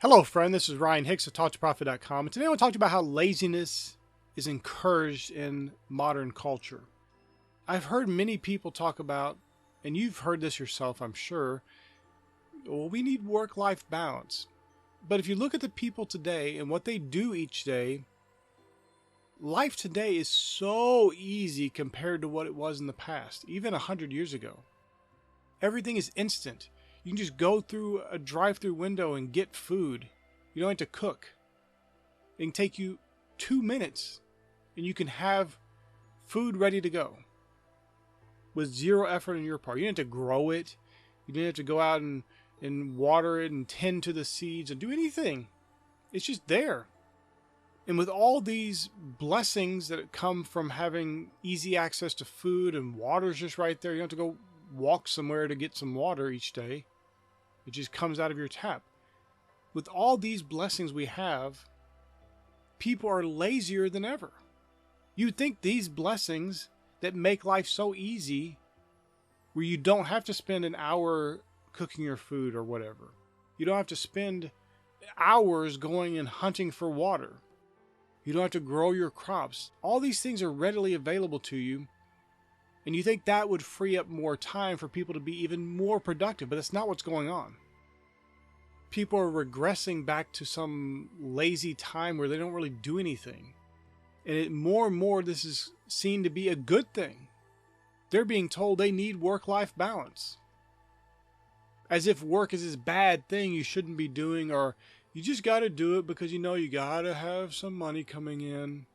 Hello, friend. This is Ryan Hicks of TalkToProfit.com, and today I want to talk to you about how laziness is encouraged in modern culture. I've heard many people talk about, and you've heard this yourself, I'm sure, well, we need work-life balance. But if you look at the people today and what they do each day, life today is so easy compared to what it was in the past, even 100 years ago. Everything is instant. You can just go through a drive-through window and get food. You don't have to cook. It can take you 2 minutes and you can have food ready to go with zero effort on your part. You didn't have to grow it. You didn't have to go out and water it and tend to the seeds and do anything. It's just there. And with all these blessings that come from having easy access to food and water's just right there, you don't have to go walk somewhere to get some water each day. It just comes out of your tap. With all these blessings we have, people are lazier than ever. You'd think these blessings that make life so easy, where you don't have to spend an hour cooking your food or whatever. You don't have to spend hours going and hunting for water. You don't have to grow your crops. All these things are readily available to you. And you think that would free up more time for people to be even more productive, but that's not what's going on. People are regressing back to some lazy time where they don't really do anything. And more and more this is seen to be a good thing. They're being told they need work-life balance. As if work is this bad thing you shouldn't be doing, or you just got to do it because you got to have some money coming in.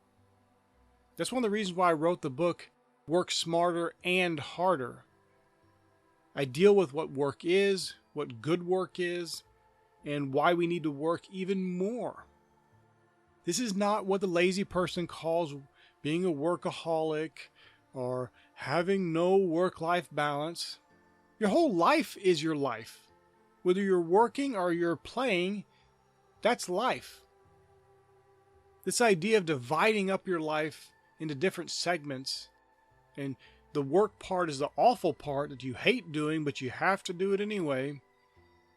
That's one of the reasons why I wrote the book, Work Smarter and Harder. I deal with what work is, what good work is, and why we need to work even more. This is not what the lazy person calls being a workaholic or having no work-life balance. Your whole life is your life. Whether you're working or you're playing, that's life. This idea of dividing up your life into different segments, and the work part is the awful part that you hate doing, but you have to do it anyway.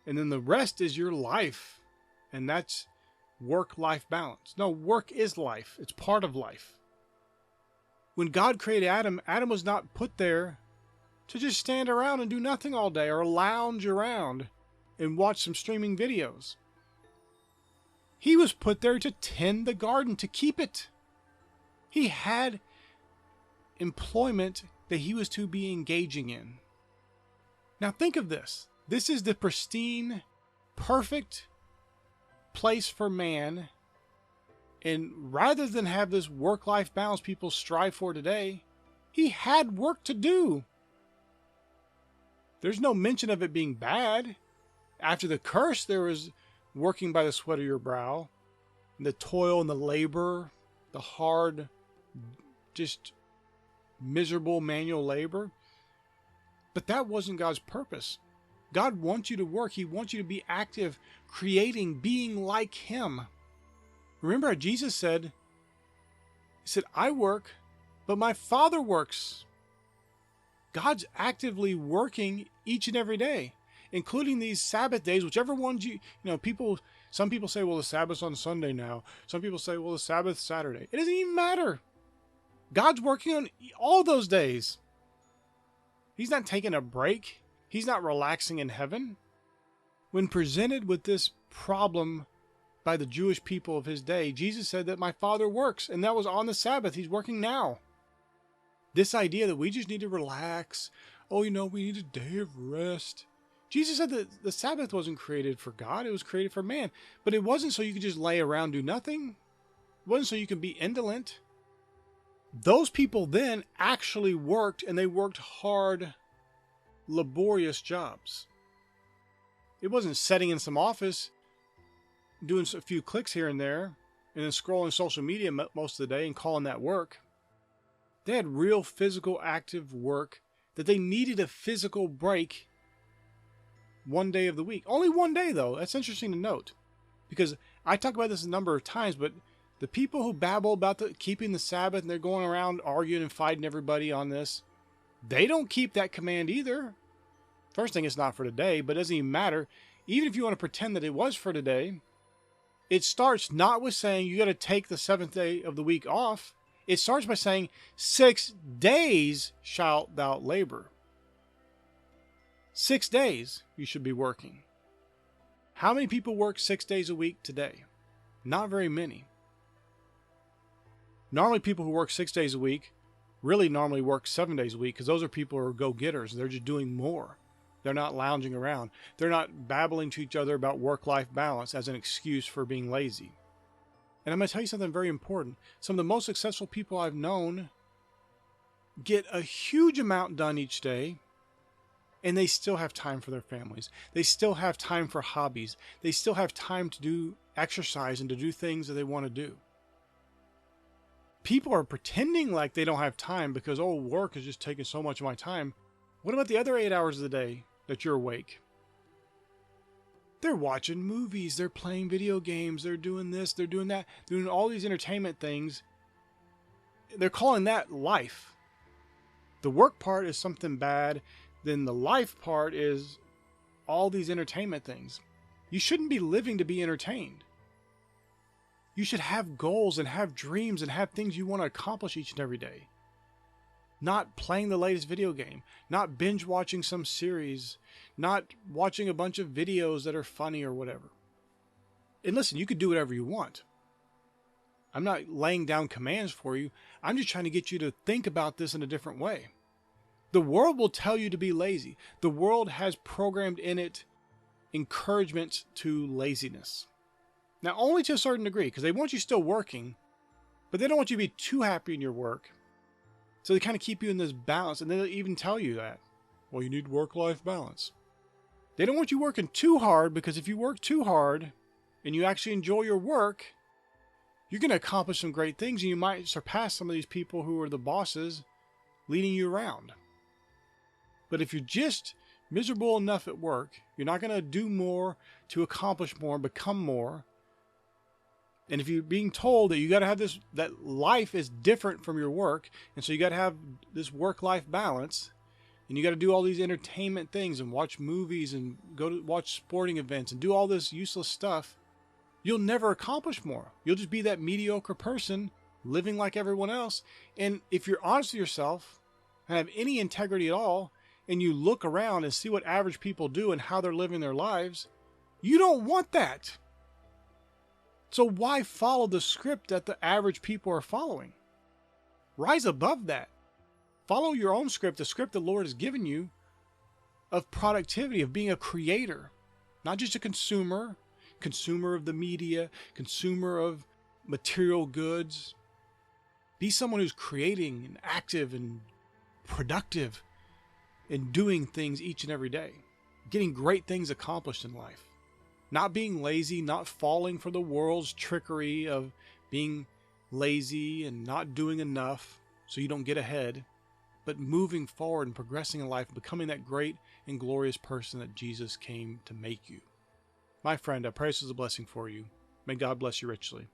And then the rest is your life. And that's work-life balance. No, work is life. It's part of life. When God created Adam, Adam was not put there to just stand around and do nothing all day or lounge around and watch some streaming videos. He was put there to tend the garden, to keep it. He had employment that he was to be engaging in. Now think of this. This is the pristine, perfect place for man. And rather than have this work-life balance people strive for today, he had work to do. There's no mention of it being bad. After the curse, there was working by the sweat of your brow, and the toil and the labor, the hard, just miserable manual labor. But that wasn't God's purpose. God wants you to work. He wants you to be active, creating, being like Him. Remember how Jesus said, He said, I work, but my Father works. God's actively working each and every day, including these Sabbath days, whichever ones some people say, well, the Sabbath's on Sunday now. Some people say, well, the Sabbath's Saturday. It doesn't even matter. God's working on all those days. He's not taking a break. He's not relaxing in heaven. When presented with this problem by the Jewish people of his day, Jesus said that my Father works, and that was on the Sabbath. He's working now. This idea that we just need to relax, we need a day of rest. Jesus said that the Sabbath wasn't created for God, it was created for man. But it wasn't so you could just lay around, do nothing. It wasn't so you could be indolent. Those people then actually worked, and they worked hard, laborious jobs. It wasn't sitting in some office, doing a few clicks here and there, and then scrolling social media most of the day and calling that work. They had real physical active work that they needed a physical break one day of the week. Only one day, though. That's interesting to note, because I talk about this a number of times, but the people who babble about keeping the Sabbath and they're going around arguing and fighting everybody on this, they don't keep that command either. First thing, it's not for today, but it doesn't even matter. Even if you want to pretend that it was for today, It starts not with saying you got to take the seventh day of the week off. It starts by saying 6 days shalt thou labor. 6 days you should be working. How many people work 6 days a week today? Not very many. Normally people who work 6 days a week really normally work 7 days a week, because those are people who are go-getters. They're just doing more. They're not lounging around. They're not babbling to each other about work-life balance as an excuse for being lazy. And I'm going to tell you something very important. Some of the most successful people I've known get a huge amount done each day, and they still have time for their families. They still have time for hobbies. They still have time to do exercise and to do things that they want to do. People are pretending like they don't have time because, oh, work is just taking so much of my time. What about the other 8 hours of the day that you're awake? They're watching movies, they're playing video games, they're doing this, they're doing that, doing all these entertainment things. They're calling that life. The work part is something bad, then the life part is all these entertainment things. You shouldn't be living to be entertained. You should have goals and have dreams and have things you want to accomplish each and every day. Not playing the latest video game, not binge watching some series, not watching a bunch of videos that are funny or whatever. And listen, you could do whatever you want. I'm not laying down commands for you. I'm just trying to get you to think about this in a different way. The world will tell you to be lazy. The world has programmed in it encouragement to laziness. Now, only to a certain degree, because they want you still working, but they don't want you to be too happy in your work. So they kind of keep you in this balance, and they'll even tell you that, well, you need work-life balance. They don't want you working too hard, because if you work too hard and you actually enjoy your work, you're going to accomplish some great things, and you might surpass some of these people who are the bosses leading you around. But if you're just miserable enough at work, you're not going to do more to accomplish more, become more. And if you're being told that you got to have this, that life is different from your work, and so you got to have this work-life balance, and you got to do all these entertainment things and watch movies and go to watch sporting events and do all this useless stuff, you'll never accomplish more. You'll just be that mediocre person living like everyone else. And if you're honest with yourself and have any integrity at all, and you look around and see what average people do and how they're living their lives, you don't want that. So why follow the script that the average people are following? Rise above that. Follow your own script, the script the Lord has given you of productivity, of being a creator, not just a consumer of the media, consumer of material goods. Be someone who's creating and active and productive and doing things each and every day, getting great things accomplished in life. Not being lazy, not falling for the world's trickery of being lazy and not doing enough so you don't get ahead, but moving forward and progressing in life, becoming that great and glorious person that Jesus came to make you. My friend, I pray this is a blessing for you. May God bless you richly.